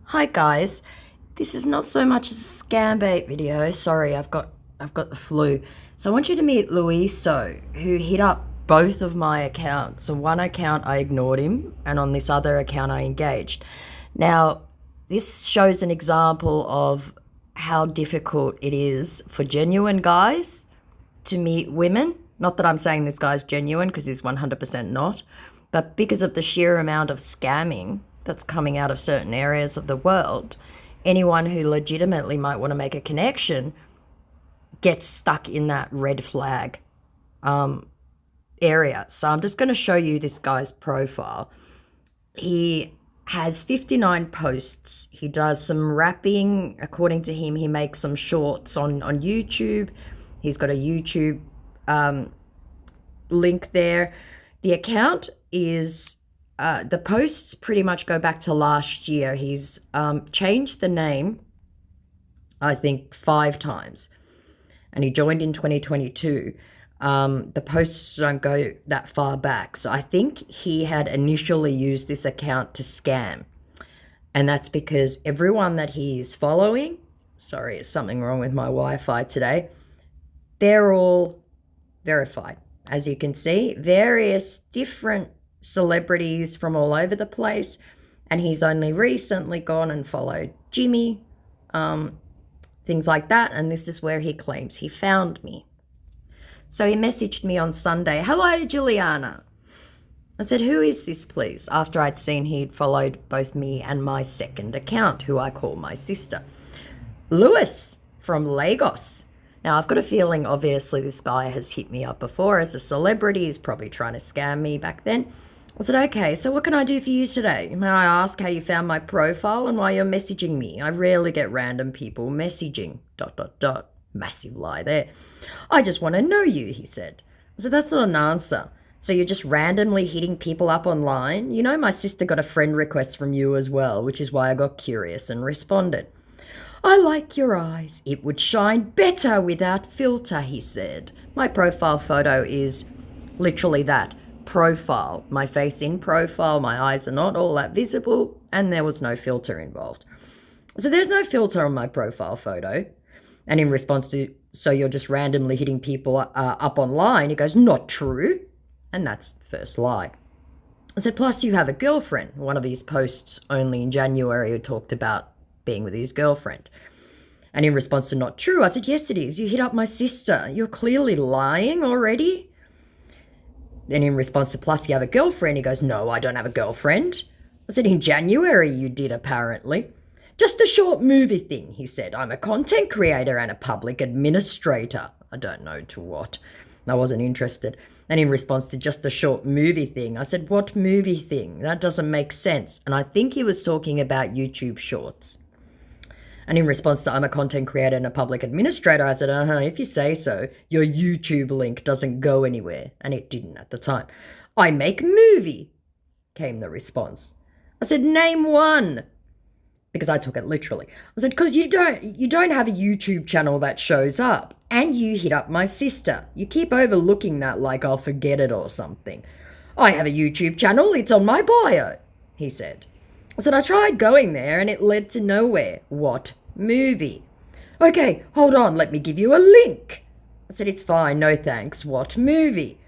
Hi guys, this is not so much a scam bait video. Sorry, I've got the flu. So I want you to meet Luiso, who hit up both of my accounts. On one account I ignored him, and on this other account I engaged. Now, this shows an example of how difficult it is for genuine guys to meet women. Not that I'm saying this guy's genuine, because he's 100% not, but because of the sheer amount of scamming that's coming out of certain areas of the world, anyone who legitimately might want to make a connection gets stuck in that red flag area. So I'm just going to show you this guy's profile. He has 59 posts. He does some rapping. According to him, he makes some shorts on YouTube. He's got a YouTube link there. The account is, the posts pretty much go back to last year. He's changed the name, I think, 5 times. And he joined in 2022. The posts don't go that far back. So I think he had initially used this account to scam. And that's because everyone that he's following, sorry, it's something wrong with my Wi-Fi today, they're all verified. As you can see, various different celebrities from all over the place. And he's only recently gone and followed Jimmy, things like that. And this is where he claims he found me. So he messaged me on Sunday, "Hello, Juliana." I said, "Who is this, please?" After I'd seen he'd followed both me and my second account, who I call my sister. "Lewis from Lagos." Now, I've got a feeling, obviously, this guy has hit me up before as a celebrity. He's probably trying to scam me back then. I said, "Okay, so what can I do for you today? May I ask how you found my profile and why you're messaging me? I rarely get random people messaging, ... Massive lie there. "I just want to know you," he said. I said, "That's not an answer. So you're just randomly hitting people up online? You know, my sister got a friend request from you as well, which is why I got curious and responded." "I like your eyes. It would shine better without filter," he said. My profile photo is literally that, profile. My face in profile, my eyes are not all that visible, and there was no filter involved. So there's no filter on my profile photo. And in response to, "So you're just randomly hitting people up online," he goes, "Not true." And that's first lie. I said, "Plus you have a girlfriend." One of his posts only in January talked about being with his girlfriend. And in response to "Not true," I said, "Yes, it is. You hit up my sister. You're clearly lying already." And in response to "Plus you have a girlfriend," he goes, "No, I don't have a girlfriend." I said, "In January you did, apparently." "Just a short movie thing," he said. "I'm a content creator and a public administrator." I don't know to what. I wasn't interested. And in response to "just a short movie thing," I said, "What movie thing? That doesn't make sense." And I think he was talking about YouTube shorts. And in response to "I'm a content creator and a public administrator," I said, "If you say so. Your YouTube link doesn't go anywhere." And it didn't at the time. "I make movie," came the response. I said, "Name one." Because I took it literally. I said, "Because you don't have a YouTube channel that shows up, and you hit up my sister. You keep overlooking that like I'll forget it or something." "I have a YouTube channel. It's on my bio," he said. I said, "I tried going there and it led to nowhere." "What movie?" "Okay, hold on. Let me give you a link." I said, "It's fine. No thanks." "What movie?"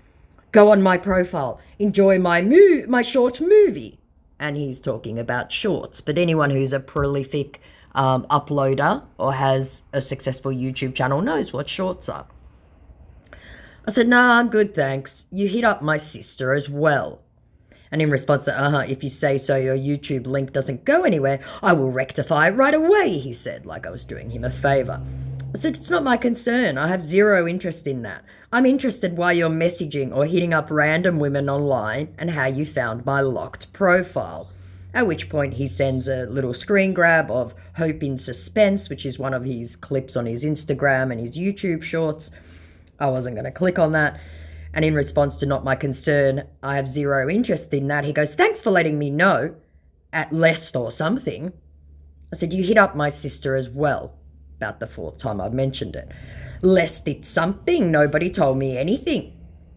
"Go on my profile. Enjoy my short movie." And he's talking about shorts. But anyone who's a prolific uploader or has a successful YouTube channel knows what shorts are. I said, "Nah, I'm good, thanks. You hit up my sister as well." And in response to "If you say so, your YouTube link doesn't go anywhere, I will rectify it right away," he said, like I was doing him a favor. I said, "It's not my concern. I have zero interest in that. I'm interested why you're messaging or hitting up random women online and how you found my locked profile." At which point he sends a little screen grab of "Hope in Suspense," which is one of his clips on his Instagram and his YouTube shorts. I wasn't going to click on that. And in response to "Not my concern, I have zero interest in that," he goes, "Thanks for letting me know, at least or something." I said, "You hit up my sister as well." About the 4th time I've mentioned it. "Lest it's something. Nobody told me anything."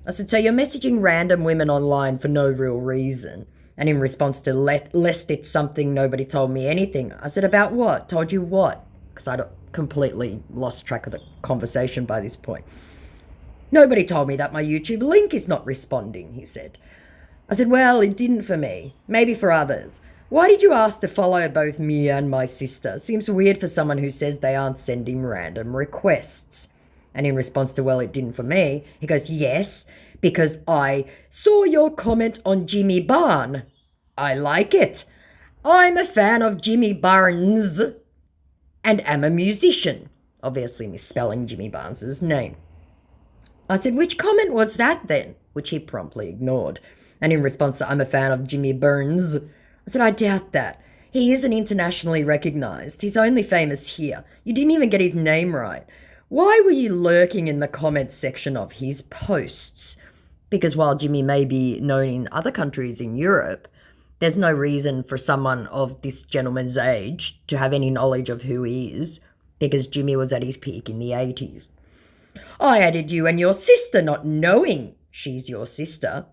I said, "So you're messaging random women online for no real reason. And in response to, lest it's something nobody told me anything, I said, about what? Told you what? Because I'd completely lost track of the conversation by this point. Nobody told me that my YouTube link is not responding, he said. I said, well, it didn't for me. Maybe for others. Why did you ask to follow both me and my sister? Seems weird for someone who says they aren't sending random requests. And in response to, well, it didn't for me, he goes, yes, because I saw your comment on Jimmy Barn. I like it. I'm a fan of Jimmy Barnes and am a musician. Obviously misspelling Jimmy Barnes's name. I said, which comment was that then? Which he promptly ignored. And in response to, I'm a fan of Jimmy Burns, I said, I doubt that. He isn't internationally recognised. He's only famous here. You didn't even get his name right. Why were you lurking in the comments section of his posts? Because while Jimmy may be known in other countries in Europe, there's no reason for someone of this gentleman's age to have any knowledge of who he is, because Jimmy was at his peak in the 80s. I added you and your sister not knowing she's your sister.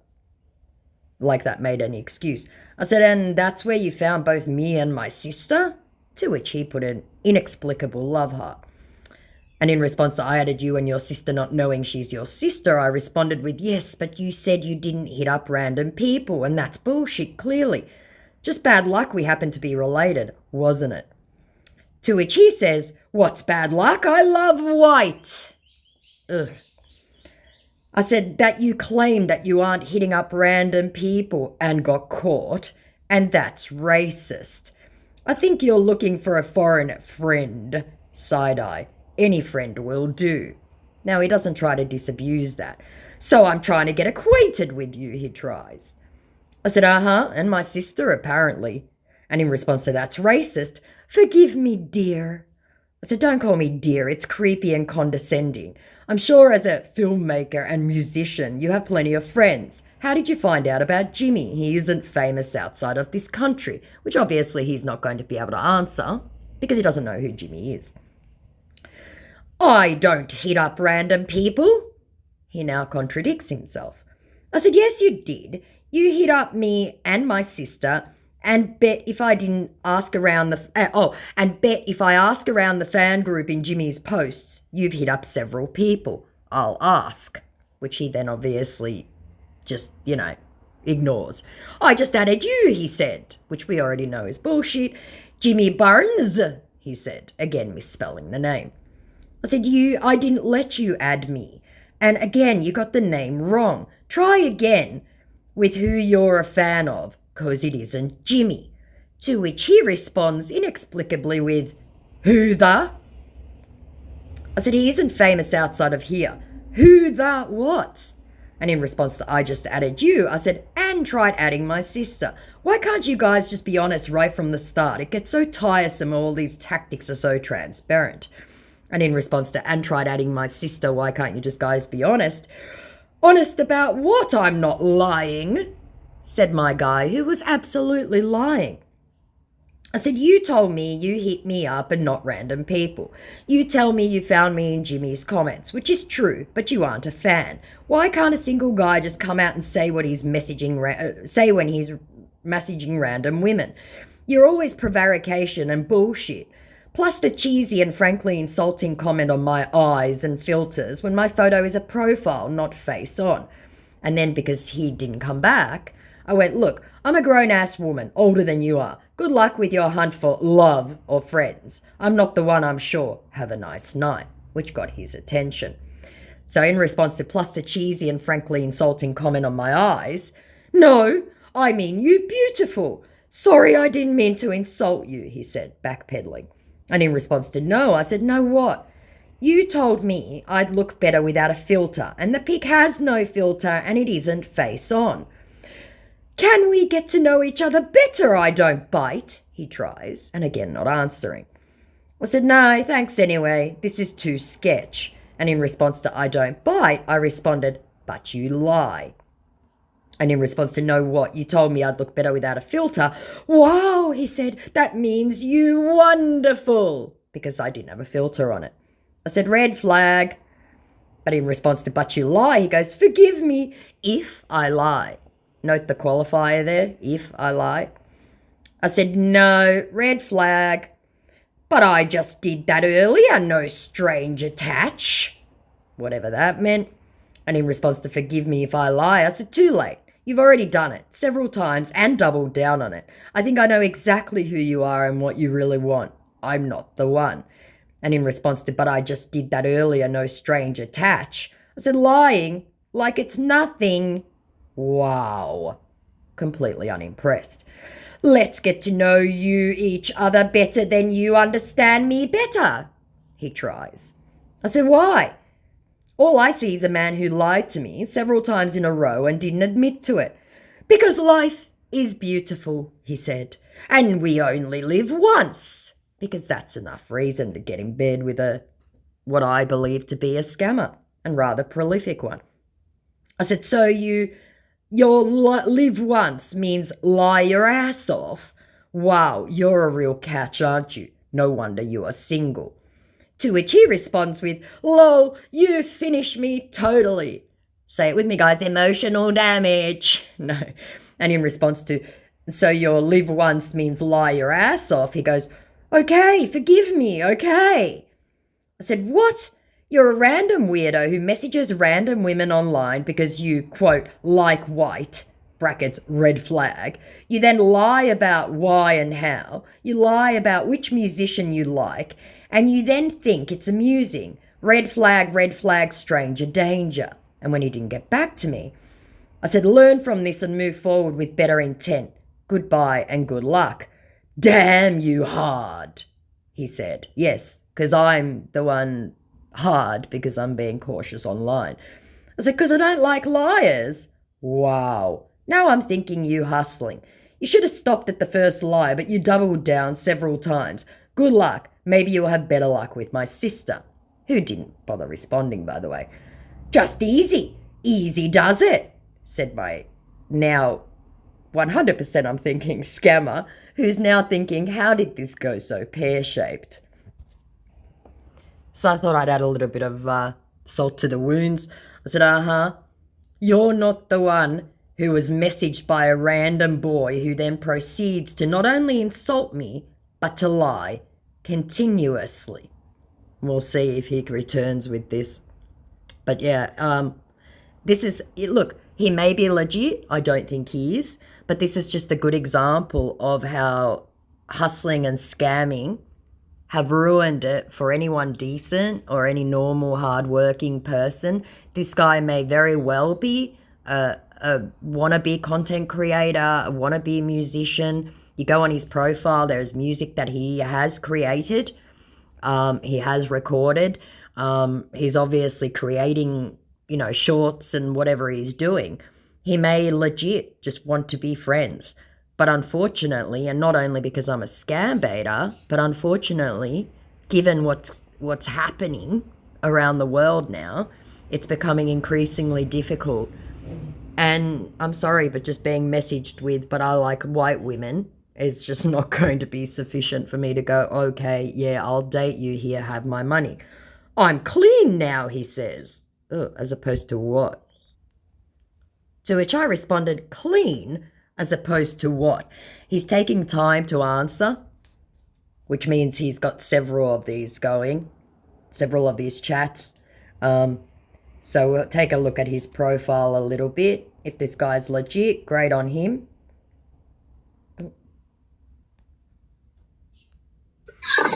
Like that made any excuse. I said, and that's where you found both me and my sister? To which he put an inexplicable love heart. And in response to, I added you and your sister not knowing she's your sister, I responded with, yes, but you said you didn't hit up random people, and that's bullshit, clearly. Just bad luck we happen to be related, wasn't it? To which he says, what's bad luck? I love white. Ugh. I said that you claim that you aren't hitting up random people and got caught, and that's racist. I think you're looking for a foreign friend. Side-eye. Any friend will do. Now, he doesn't try to disabuse that. So I'm trying to get acquainted with you, he tries. I said, and my sister, apparently. And in response to, that's racist. Forgive me, dear. I said, don't call me dear. It's creepy and condescending. I'm sure as a filmmaker and musician, you have plenty of friends. How did you find out about Jimmy? He isn't famous outside of this country, which obviously he's not going to be able to answer because he doesn't know who Jimmy is. I don't hit up random people. He now contradicts himself. I said, yes, you did. You hit up me and my sister and bet if I ask around the fan group in Jimmy's posts, you've hit up several people. I'll ask, which he then obviously just, ignores. I just added you, he said, which we already know is bullshit. Jimmy Barnes, he said, again misspelling the name. I said, I didn't let you add me. And again, you got the name wrong. Try again with who you're a fan of, because it isn't Jimmy. To which he responds inexplicably with, who the? I said, he isn't famous outside of here. Who the what? And in response to, I just added you, I said, and tried adding my sister. Why can't you guys just be honest right from the start? It gets so tiresome, all these tactics are so transparent. And in response to, and tried adding my sister, why can't you just guys be honest? Honest about what? I'm not lying, said my guy, who was absolutely lying. I said, you told me you hit me up and not random people. You tell me you found me in Jimmy's comments, which is true, but you aren't a fan. Why can't a single guy just come out and say what he's say when he's messaging random women? You're always prevarication and bullshit. Plus the cheesy and frankly insulting comment on my eyes and filters when my photo is a profile, not face on. And then because he didn't come back, I went, look, I'm a grown-ass woman, older than you are. Good luck with your hunt for love or friends. I'm not the one, I'm sure. Have a nice night, which got his attention. So in response to plus the cheesy and frankly insulting comment on my eyes, no, I mean you beautiful. Sorry, I didn't mean to insult you, he said, backpedaling. And in response to no, I said, no what? You told me I'd look better without a filter, and the pic has no filter and it isn't face on. Can we get to know each other better? I don't bite, he tries, and again not answering. I said, no, thanks anyway. This is too sketch. And in response to I don't bite, I responded, but you lie. And in response to no what, you told me I'd look better without a filter. Wow, he said, that means you wonderful, because I didn't have a filter on it. I said, red flag. But in response to but you lie, he goes, forgive me if I lie. Note the qualifier there, if I lie. I said, no, red flag. But I just did that earlier, no strange attach. Whatever that meant. And in response to forgive me if I lie, I said, too late. You've already done it several times and doubled down on it. I think I know exactly who you are and what you really want. I'm not the one. And in response to, but I just did that earlier, no strange attach. I said, lying like it's nothing. Wow. Completely unimpressed. Let's get to know each other better, then you understand me better, he tries. I said, why? All I see is a man who lied to me several times in a row and didn't admit to it. Because life is beautiful, he said, and we only live once. Because that's enough reason to get in bed with what I believe to be a scammer, and rather prolific one. I said, so your live once means lie your ass off? Wow, you're a real catch, aren't you? No wonder you are single. To which he responds with, lol, you finish me totally. Say it with me, guys, emotional damage. No. And in response to, so your live once means lie your ass off, he goes, okay, forgive me, okay. I said, what? You're a random weirdo who messages random women online because you, quote, like white, brackets, red flag. You then lie about why and how. You lie about which musician you like. And you then think it's amusing. Red flag, stranger danger. And when he didn't get back to me, I said, learn from this and move forward with better intent. Goodbye and good luck. Damn you hard, he said. Yes, because I'm the one hard because I'm being cautious online. I said, because I don't like liars. Wow. Now I'm thinking you hustling. You should have stopped at the first lie, but you doubled down several times. Good luck. Maybe you'll have better luck with my sister, who didn't bother responding, by the way. Just easy. Easy does it, said my now 100% I'm thinking scammer, who's now thinking, how did this go so pear-shaped? So I thought I'd add a little bit of salt to the wounds. I said, you're not the one who was messaged by a random boy who then proceeds to not only insult me, but to lie continuously. We'll see if he returns with this. But yeah, this is, look, he may be legit. I don't think he is. But this is just a good example of how hustling and scamming have ruined it for anyone decent or any normal, hardworking person. This guy may very well be a wannabe content creator, a wannabe musician. You go on his profile, there's music that he has created, he has recorded. He's obviously creating, shorts and whatever he's doing. He may legit just want to be friends. But unfortunately, and not only because I'm a scam baiter, but unfortunately, given what's happening around the world now, it's becoming increasingly difficult. And I'm sorry, but just being messaged with, but I like white women, is just not going to be sufficient for me to go, okay, yeah, I'll date you here, have my money. I'm clean now, he says. Ugh, as opposed to what? To which I responded, clean? As opposed to what? He's taking time to answer, which means he's got several of these going, several of these chats. So we'll take a look at his profile a little bit. If this guy's legit, great on him.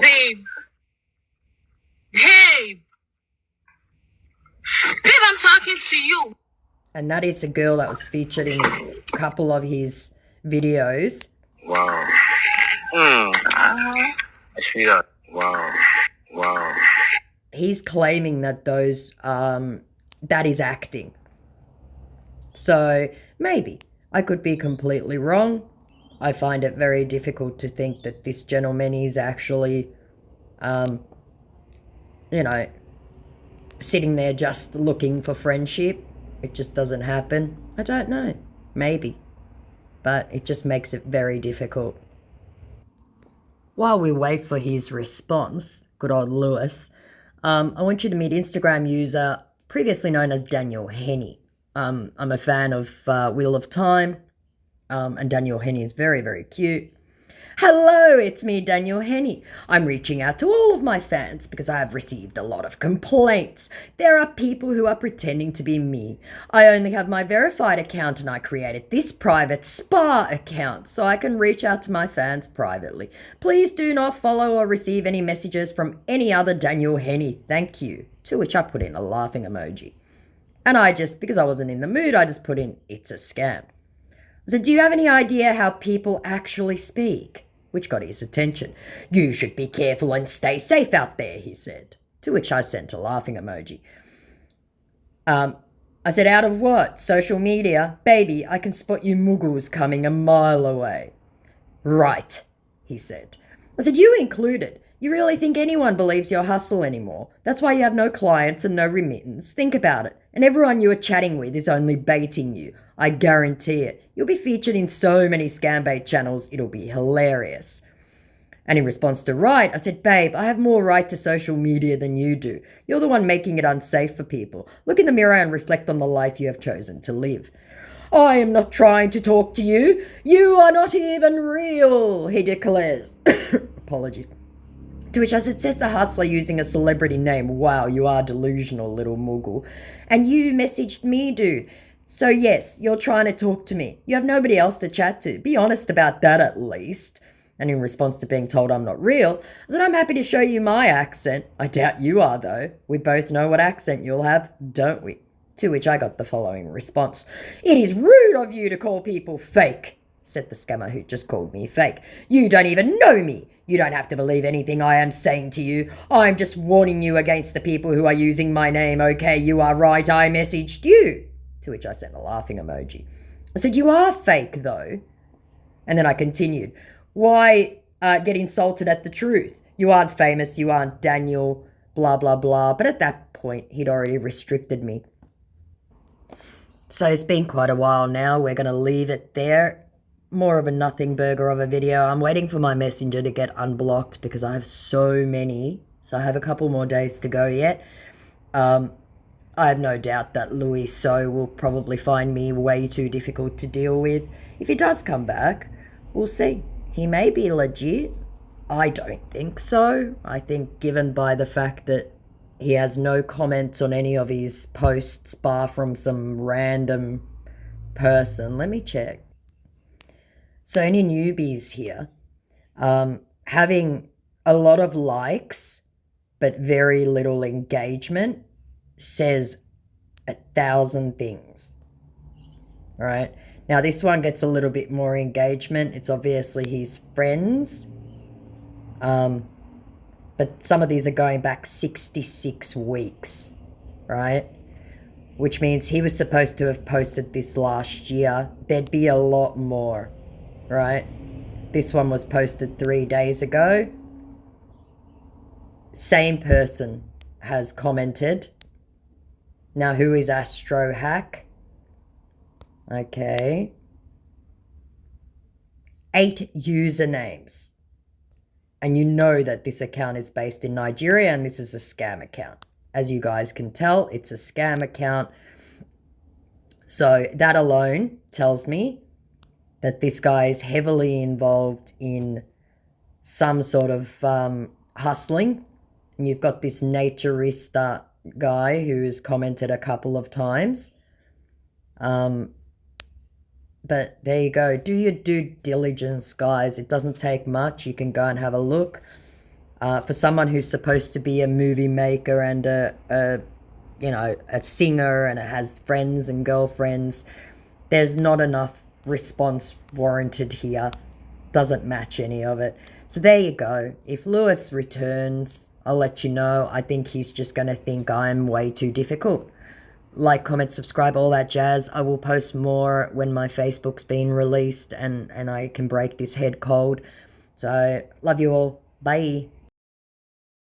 Babe. Hey. Babe, I'm talking to you. And that is a girl that was featured in a couple of his videos. Wow. Sweetheart. Wow. Wow. He's claiming that that is acting. So maybe. I could be completely wrong. I find it very difficult to think that this gentleman is actually, sitting there just looking for friendship. It just doesn't happen. I don't know. Maybe. But it just makes it very difficult. While we wait for his response, good old Lewis, I want you to meet Instagram user previously known as Daniel Henney. I'm a fan of Wheel of Time, and Daniel Henney is very, very cute. Hello, it's me, Daniel Henney. I'm reaching out to all of my fans because I have received a lot of complaints. There are people who are pretending to be me. I only have my verified account and I created this private spa account so I can reach out to my fans privately. Please do not follow or receive any messages from any other Daniel Henney. Thank you. To which I put in a laughing emoji. And because I wasn't in the mood, I just put in, it's a scam. I said, do you have any idea how people actually speak? Which got his attention. You should be careful and stay safe out there, he said. To which I sent a laughing emoji. I said, out of what? Social media? Baby, I can spot you muggles coming a mile away. Right, he said. I said, you included. You really think anyone believes your hustle anymore? That's why you have no clients and no remittance. Think about it. And everyone you are chatting with is only baiting you. I guarantee it. You'll be featured in so many scam bait channels, it'll be hilarious. And in response to right, I said, babe, I have more right to social media than you do. You're the one making it unsafe for people. Look in the mirror and reflect on the life you have chosen to live. I am not trying to talk to you. You are not even real, he declares. Apologies. To which I said, says the hustler using a celebrity name. Wow, you are delusional, little muggle. And you messaged me, dude. So yes, you're trying to talk to me. You have nobody else to chat to. Be honest about that at least. And in response to being told I'm not real, I said, I'm happy to show you my accent. I doubt you are, though. We both know what accent you'll have, don't we? To which I got the following response. It is rude of you to call people fake, said the scammer who just called me fake. You don't even know me. You don't have to believe anything I am saying to you. I'm just warning you against the people who are using my name. Okay, you are right. I messaged you. To which I sent a laughing emoji. I said, you are fake, though. And then I continued. Why get insulted at the truth? You aren't famous. You aren't Daniel, blah, blah, blah. But at that point, he'd already restricted me. So it's been quite a while now. We're going to leave it there. More of a nothing burger of a video. I'm waiting for my messenger to get unblocked because I have so many. So I have a couple more days to go yet. I have no doubt that Louis So will probably find me way too difficult to deal with. If he does come back, we'll see. He may be legit. I don't think so. I think given by the fact that he has no comments on any of his posts bar from some random person. Let me check. So any newbies here, having a lot of likes but very little engagement says 1,000 things. All right. Now this one gets a little bit more engagement. It's obviously his friends. But some of these are going back 66 weeks, right? Which means he was supposed to have posted this last year. There'd be a lot more, right? This one was posted 3 days ago. Same person has commented. Now, who is Astro Hack? Okay. 8 usernames. And you know that this account is based in Nigeria and this is a scam account. As you guys can tell, it's a scam account. So that alone tells me that this guy is heavily involved in some sort of hustling. And you've got this naturista guy who's commented a couple of times. But there you go. Do your due diligence, guys. It doesn't take much. You can go and have a look. For someone who's supposed to be a movie maker and a singer and has friends and girlfriends, there's not enough response warranted here. Doesn't match any of it. So there you go. If Lewis returns, I'll let you know. I think he's just going to think I'm way too difficult. Like, comment, subscribe, all that jazz. I will post more when my Facebook's been released and I can break this head cold. So, love you all. Bye.